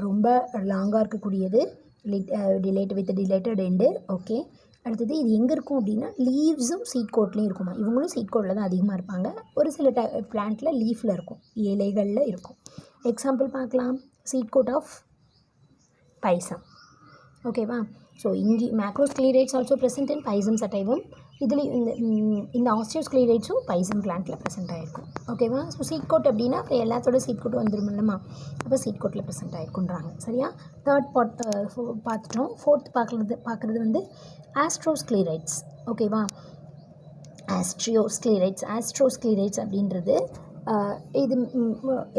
ரொம்ப லாங்காக இருக்கக்கூடியது டிலேட்டட் எண்டு. ஓகே, அடுத்தது இது எங்கே இருக்கும் அப்படின்னா லீவ்ஸும் சீட் கோட்லேயும் இருக்குமா. இவங்களும் சீட் கோட்டில் தான் அதிகமாக இருப்பாங்க. ஒரு சில பிளான்ட்டில் லீஃபில் இருக்கும், இலைகளில் இருக்கும். எக்ஸாம்பிள் பார்க்கலாம், சீட் கோட் ஆஃப் பைசம். ஓகேவா, ஸோ இங்கே மேக்ரோஸ்க்ளீரைட்ஸ் ஆல்சோ ப்ரெசென்ட் இன் பைசம் சட்டைவம். இதுலேயும் இந்த ஆஸ்டியோஸ்க்ளீரைட்ஸும் பைசம் பிளான்ட்டில் ப்ரெசென்ட் ஆகிருக்கும். ஓகேவா, ஸோ சீட் கோட் அப்படின்னா இப்போ எல்லாத்தோட சீட் கோட் வந்துருமில்லம்மா, அப்போ சீட் கோட்டில் ப்ரெசென்ட் ஆகிருக்குன்றாங்க. சரியா, தேர்ட் பார்த்துட்டோம். ஃபோர்த் பார்க்குறது வந்து ஆஸ்ட்ரோஸ்க்ளீரைட்ஸ். ஓகேவா, ஆஸ்ட்ரோஸ்க்ளீரைட்ஸ் அப்படின்றது இது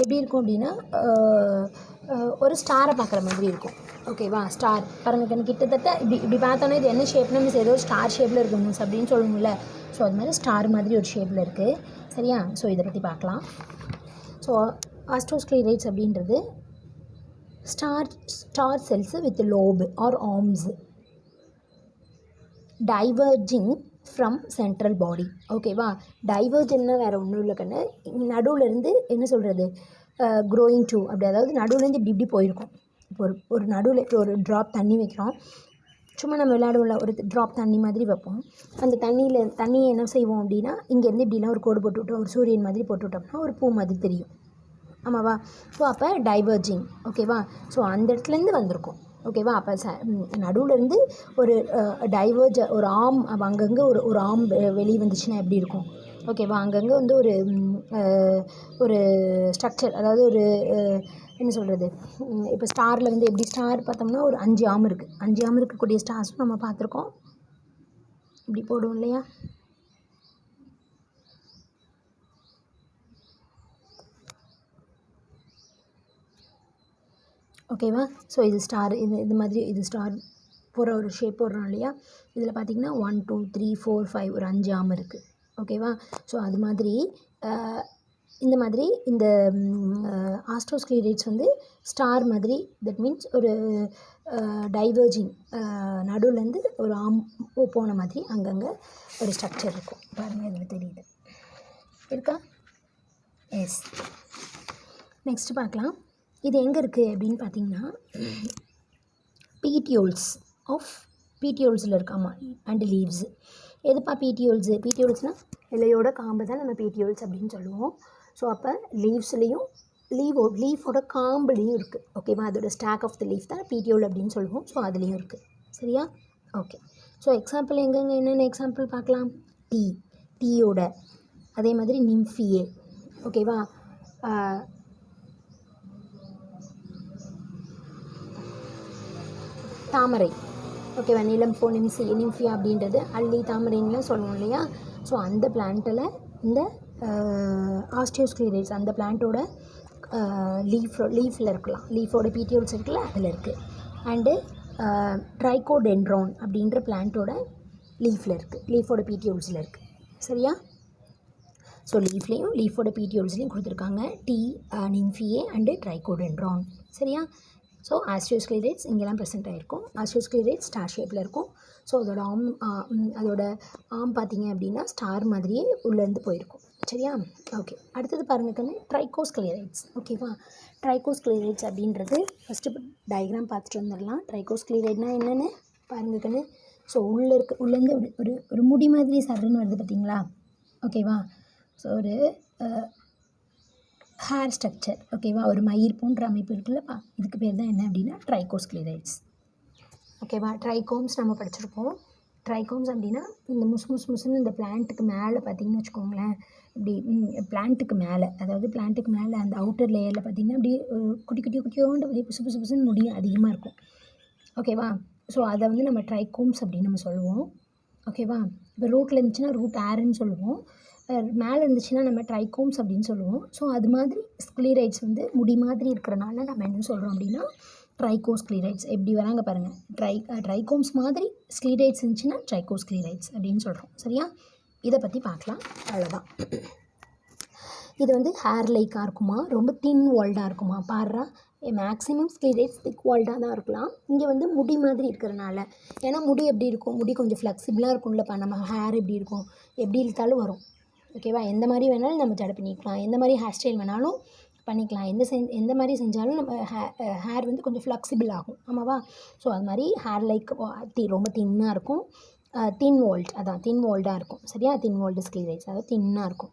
எப்படி இருக்கும் அப்படின்னா ஒரு ஸ்டாரை பார்க்குற மாதிரி இருக்கும். ஓகேவா, ஸ்டார் பாருங்கள் கிட்டத்தட்ட இப்படி பார்த்தோன்னே இது என்ன ஷேப்னா மிஸ் ஏதோ ஸ்டார் ஷேப்பில் இருக்குது மிஸ் அப்படின்னு சொல்லணும்ல. ஸோ அது மாதிரி ஸ்டார் மாதிரி ஒரு ஷேப்பில் இருக்குது. சரியா, ஸோ இதை பற்றி பார்க்கலாம். ஸோ ஆஸ்ட்ரோஸ்க்ளீரைட்ஸ் அப்படின்றது star cells with lobe or arms diverging from central body. ஓகேவா, டைவர்ஜன்னா வேறு ஒன்றும் இல்லை கண்ணு, நடுவிலேருந்து என்ன சொல்கிறது, க்ரோயிங் டூ அப்படி, அதாவது நடுவுலேருந்து இப்படி போயிருக்கும். இப்போ ஒரு நடுவில் இப்போ ஒரு ட்ராப் தண்ணி வைக்கிறோம், சும்மா நம்ம விளையாடுவோம்ல, ஒரு ட்ராப் தண்ணி மாதிரி வைப்போம். அந்த தண்ணியை என்ன செய்வோம் அப்படின்னா இங்கேருந்து இப்படிலாம் ஒரு கோடு போட்டு விட்டோம், ஒரு சூரியன் மாதிரி போட்டு விட்டோம்னா ஒரு பூ மாதிரி தெரியும். ஆமாவா, ஸோ அப்போ டைவர்ஜிங். ஓகேவா, ஸோ அந்த இடத்துலேருந்து வந்திருக்கும். ஓகேவா, அப்போ நடுவுலேருந்து ஒரு ஒரு ஆம் அங்கங்கே ஒரு ஆம் வெளியே வந்துச்சுன்னா எப்படி இருக்கும். ஓகேவா, அங்கங்கே வந்து ஒரு ஸ்ட்ரக்சர், அதாவது ஒரு என்ன சொல்கிறது, இப்போ ஸ்டாரில் வந்து எப்படி ஸ்டார் பார்த்தோம்னா ஒரு 5 ஆம் இருக்குது, 5 ஆம் இருக்கக்கூடிய ஸ்டார்ஸும் நம்ம பார்த்துருக்கோம். இப்படி போடுவோம் இல்லையா. ஓகேவா, ஸோ இது ஸ்டார், இது மாதிரி இது ஸ்டார் போகிற ஒரு ஷேப் போடுறோம் இல்லையா. இதில் பார்த்திங்கன்னா 1 2 3 4 5 ஒரு 5 ஆம் இருக்குது. ஓகேவா, ஸோ அது மாதிரி இந்த மாதிரி இந்த ஆஸ்ட்ரோஸ்க்ளீரைட்ஸ் வந்து ஸ்டார் மாதிரி, தட் மீன்ஸ் ஒரு டைவர்ஜிங் நடுவுலேருந்து ஒரு ஆம் போன மாதிரி அங்கங்கே ஒரு ஸ்ட்ரக்சர் இருக்கும். பாருங்கள் இதில் தெரியுது இருக்கா. எஸ், நெக்ஸ்ட்டு பார்க்கலாம். இது எங்கே இருக்குது அப்படின்னு பார்த்தீங்கன்னா பீட்டியோல்ஸில் இருக்காமா அண்ட் லீவ்ஸு. எதுப்பா பீட்டியோல்ஸ்னால் இலையோட காம்பு தான் நம்ம பீட்டியோல்ஸ் அப்படின்னு சொல்லுவோம். ஸோ அப்போ லீவ்ஸ்லேயும் லீஃபோட காம்புலேயும் இருக்குது. ஓகேவா, அதோட ஸ்டாக் ஆஃப் த லீஃப் தான் பீட்டியோல் அப்படின்னு சொல்லுவோம். ஸோ அதுலேயும் இருக்குது. சரியா, ஓகே. ஸோ எக்ஸாம்பிள் எங்கெங்கே என்னென்ன எக்ஸாம்பிள் பார்க்கலாம். டீயோட, அதே மாதிரி நிம்ஃபியே. ஓகேவா, தாமரை. ஓகேவா, நிலம் ஃபோ நிம்ஃபியா அப்படின்றது அல்லி தாமரைன்னுலாம் சொல்லுவோம் இல்லையா. ஸோ அந்த பிளான்ட்டில் இந்த ஆஸ்டியோஸ்க்ளீரைட்ஸ் அந்த பிளான்ட்டோட லீஃபில் இருக்கலாம், லீஃபோட பீட்டியோல்ஸ் இருக்குல்ல அதில் இருக்குது. அண்டு ட்ரைகோடென்ட்ரான் அப்படின்ற பிளான்ட்டோட லீஃபில் இருக்குது, லீஃபோட பீட்டியோல்ஸில் இருக்குது. சரியா. ஸோ லீஃப்லேயும் லீஃபோட பீட்டியோல்ஸ்லேயும் கொடுத்துருக்காங்க நிம்ஃபியே அண்டு ட்ரைகோடென்ட்ரான். சரியா. ஸோ ஆஸ்டியோஸ்க்ளீரைட்ஸ் இங்கெல்லாம் ப்ரெசென்ட் ஆகிருக்கும். ஆஸ்டியோஸ்க்ளீரைட்ஸ் ஸ்டார் ஷேப்பில் இருக்கும். ஸோ அதோட ஆம் பார்த்திங்க அப்படின்னா ஸ்டார் மாதிரியே உள்ளேருந்து போயிருக்கும். சரியா. ஓகே, அடுத்தது பாருங்கள் கண்ணு, ட்ரைகோஸ்க்ளீரைட்ஸ். ஓகேவா, ட்ரைகோஸ்க்ளீரைட்ஸ் அப்படின்றது ஃபஸ்ட்டு டயக்ராம் பார்த்துட்டு வந்துடலாம். ட்ரைகோஸ்க்ளீரைட்னால் என்னென்னு பாருங்கள் கண்ணு. ஸோ உள்ளேருந்து ஒரு முடி மாதிரி சர்ன்னு வருது பார்த்தீங்களா. ஓகேவா. ஸோ ஒரு ஹேர் ஸ்ட்ரக்சர். ஓகேவா, ஒரு மயிர் போன்ற அமைப்பு இருக்குல்லப்பா, இதுக்கு பேர் தான் என்ன அப்படின்னா ட்ரைகோஸ்க்ளீரைட்ஸ். ஓகேவா. ட்ரைகோம்ஸ் நம்ம படிச்சிருப்போம். ட்ரைகோம்ஸ் அப்படின்னா இந்த முசுன்னு இந்த பிளான்ட்டுக்கு மேலே பார்த்திங்கன்னு வச்சுக்கோங்களேன், இப்படி பிளான்ட்டுக்கு மேலே, அதாவது பிளான்ட்டுக்கு மேலே அந்த அவுட்டர் லேயரில் பார்த்திங்கன்னா அப்படியே குட்டியோண்டு அப்படியே புசுன்னு முடி அதிகமாக இருக்கும். ஓகேவா. ஸோ அதை வந்து நம்ம ட்ரைகோம்ஸ் அப்படின்னு நம்ம சொல்லுவோம். ஓகேவா. இப்போ ரூட்டில் இருந்துச்சுன்னா ரூட் ஏர்ன்னு சொல்லுவோம், மேலே இருந்துச்சுன்னா நம்ம ட்ரைகோம்ஸ் அப்படின்னு சொல்லுவோம். ஸோ அது மாதிரி ஸ்க்ளீரைட்ஸ் வந்து முடி மாதிரி இருக்கிறனால நம்ம என்ன சொல்கிறோம் அப்படின்னா ட்ரைகோஸ்க்ளீரைட்ஸ். எப்படி வராங்க பாருங்கள், ட்ரைகோம்ஸ் மாதிரி ஸ்க்ளீரைட்ஸ் இருந்துச்சுன்னா ட்ரைகோஸ்க்ளீரைட்ஸ் அப்படின்னு சொல்கிறோம். சரியா. இதை பற்றி பார்க்கலாம். அவ்வளோதான். இது வந்து ஹேர் லைக்காக இருக்குமா, ரொம்ப தின் வால்டாக இருக்குமா. பாடுறா, மேக்ஸிமம் ஸ்க்ளீரைட்ஸ் திக் வால்டாக தான் இருக்கலாம். இங்கே வந்து முடி மாதிரி இருக்கிறனால, ஏன்னா முடி எப்படி இருக்கும், முடி கொஞ்சம் ஃப்ளெக்சிபிளாக இருக்கும்லப்பா. நம்ம ஹேர் எப்படி இருக்கும், எப்படி இழுத்தாலும் வரும். ஓகேவா. எந்த மாதிரி வேணாலும் நம்ம ஜடை பண்ணிக்கலாம், எந்த மாதிரி ஹேர் ஸ்டைல் வேணாலும் பண்ணிக்கலாம், எந்த மாதிரி செஞ்சாலும் நம்ம ஹேர் வந்து கொஞ்சம் ஃப்ளெக்சிபிள் ஆகும். ஆமாவா. ஸோ அது மாதிரி ஹேர் லைக் ரொம்ப தின்னாக இருக்கும். தின் வால்ட், அதான் தின் வால்டாக இருக்கும். சரியா. தின் வால்டு ஸ்க்ளீரைட்ஸ், அதாவது தின்னாக இருக்கும்.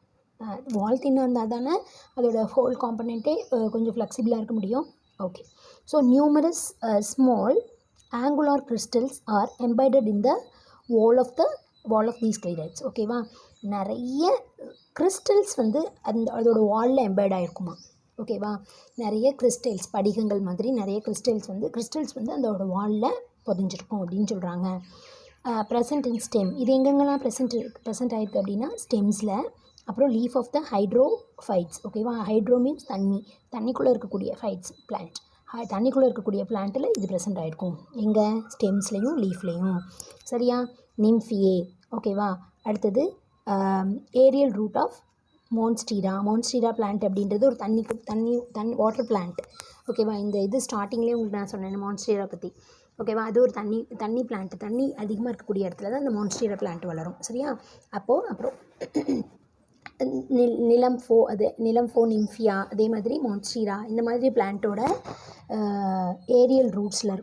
வால் தின்னாக இருந்தால் தானே அதோட ஹோல் காம்பனண்ட்டே கொஞ்சம் ஃப்ளெக்சிபிளாக இருக்க முடியும். Okay. So numerous small angular crystals are embedded in the wall of the sclereids. ஓகேவா. நிறைய கிறிஸ்டல்ஸ் வந்து அதோட வாலில் எம்பெட் ஆகிருக்குமா. ஓகேவா. நிறைய கிறிஸ்டல்ஸ், படிகங்கள் மாதிரி நிறைய கிறிஸ்டல்ஸ் வந்து அதோட வாலில் பொதிஞ்சிருக்கும் அப்படின்னு சொல்கிறாங்க. ப்ரெசன்ட் இன் ஸ்டெம், இது எங்கெங்கெல்லாம் ப்ரெசன்ட் ஆகிருக்கு அப்படின்னா ஸ்டெம்ஸில், அப்புறம் லீஃப் ஆஃப் த ஹைட்ரோஃபைட்ஸ். ஓகேவா. ஹைட்ரோ மீன்ஸ் தண்ணிக்குள்ளே இருக்கக்கூடிய ஃபைட்ஸ் பிளான்ட். தண்ணிக்குள்ளே இருக்கக்கூடிய பிளான்ட்டில் இது ப்ரெசென்ட் ஆகிருக்கும். எங்கே, ஸ்டெம்ஸ்லேயும் லீஃப்லேயும். சரியா. நிம்ஃபியே. ஓகேவா. அடுத்தது ஏரியல் ரூட் ஆஃப் மான்ஸ்டீரா பிளான்ட் அப்படின்றது ஒரு தண்ணி வாட்டர் பிளான்ட். ஓகேவா. இந்த இது ஸ்டார்டிங்லேயே உங்களுக்கு நான் சொன்னேன் மான்ஸ்டீரா பற்றி. ஓகேவா. அது ஒரு தண்ணி பிளான்ட், தண்ணி அதிகமாக இருக்கக்கூடிய இடத்துல தான் இந்த மான்ஸ்டீரா பிளான்ட் வளரும். சரியா. அப்புறம் நிலம் ஃபோ நிம்ஃபியா, அதே மாதிரி மான்ஸ்டீரா, இந்த மாதிரி பிளான்ட்டோட ஏரியல் ரூட்ஸில்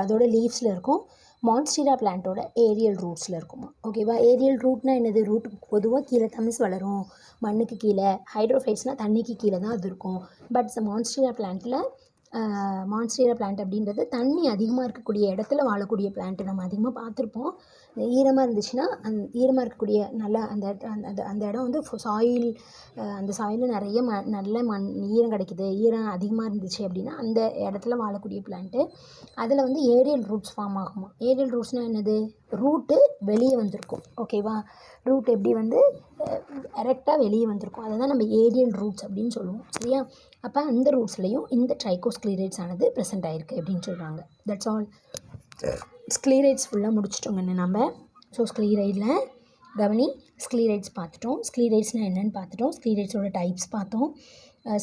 அதோட லீவ்ஸில் இருக்கும். மான்ஸ்டீரா பிளான்ட்டோட ஏரியல் ரூட்ஸில் இருக்குமா. ஓகேவா. ஏரியல் ரூட்னா என்னது, ரூட்டுக்கு பொதுவாக கீழே தமிஸ் வளரும், மண்ணுக்கு கீழே. ஹைட்ரோஃபைட்ஸ்னால் தண்ணிக்கு கீழே தான் அது இருக்கும். பட் மான்ஸ்டீரா பிளான்ட் அப்படின்றது தண்ணி அதிகமாக இருக்கக்கூடிய இடத்துல வாழக்கூடிய பிளான்ட்டு. நம்ம அதிகமாக பார்த்துருப்போம். ஈரமாக இருந்துச்சுன்னா ஈரமாக இருக்கக்கூடிய நல்லா அந்த இடம் வந்து சாயில், அந்த சாயிலில் நிறைய நல்ல ஈரம் கிடைக்குது, ஈரம் அதிகமாக இருந்துச்சு அப்படின்னா அந்த இடத்துல வாழக்கூடிய பிளான்ட்டு. அதில் வந்து ஏரியல் ரூட்ஸ் ஃபார்ம் ஆகுமா. ஏரியல் ரூட்ஸ்னால் என்னது, ரூட்டு வெளியே வந்திருக்கும். ஓகேவா. ரூட் எப்படி வந்து கரெக்டாக வெளியே வந்திருக்கும், அதை தான் நம்ம ஏரியல் ரூட்ஸ் அப்படின்னு சொல்லுவோம். சரியா. அப்போ அந்த ரூட்ஸ்லேயும் இந்த ட்ரைகோஸ்க்ளீரைட்ஸ் ஆனது ப்ரெசென்ட் ஆகிருக்கு அப்படின்னு சொல்கிறாங்க. That's all. ஸ்க்ளீரைட்ஸ் ஃபுல்லாக முடிச்சிட்டோங்கன்னு நம்ம. ஸோ ஸ்க்ளீரைடில் கவனி, ஸ்க்ளீரைட்ஸ் பார்த்துட்டோம், ஸ்க்ளீரைட்ஸ்னால் என்னென்னு பார்த்துட்டோம், ஸ்க்ளீரைட்ஸோட டைப்ஸ் பார்த்தோம்,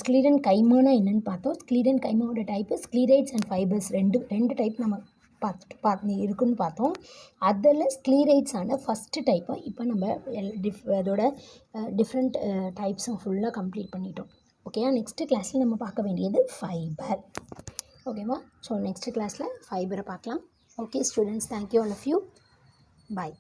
ஸ்க்ளீரன் கைமானா என்னென்னு பார்த்தோம். ஸ்க்ளீரன் கைமாவோட டைப்பு ஸ்க்ளீரைட்ஸ் அண்ட் ஃபைபர்ஸ் ரெண்டு டைப் நம்ம இருக்குன்னு பார்த்தோம். அதில் ஸ்க்ளீரைட்ஸான ஃபஸ்ட்டு டைப்பை இப்போ நம்ம அதோட டிஃப்ரெண்ட் டைப்ஸும் ஃபுல்லாக கம்ப்ளீட் பண்ணிட்டோம். ஓகேவா. நெக்ஸ்ட்டு கிளாஸில் நம்ம பார்க்க வேண்டியது ஃபைபர். ஓகேவா. ஸோ நெக்ஸ்ட்டு கிளாஸில் ஃபைபரை பார்க்கலாம். Okay students, thank you all of you. Bye.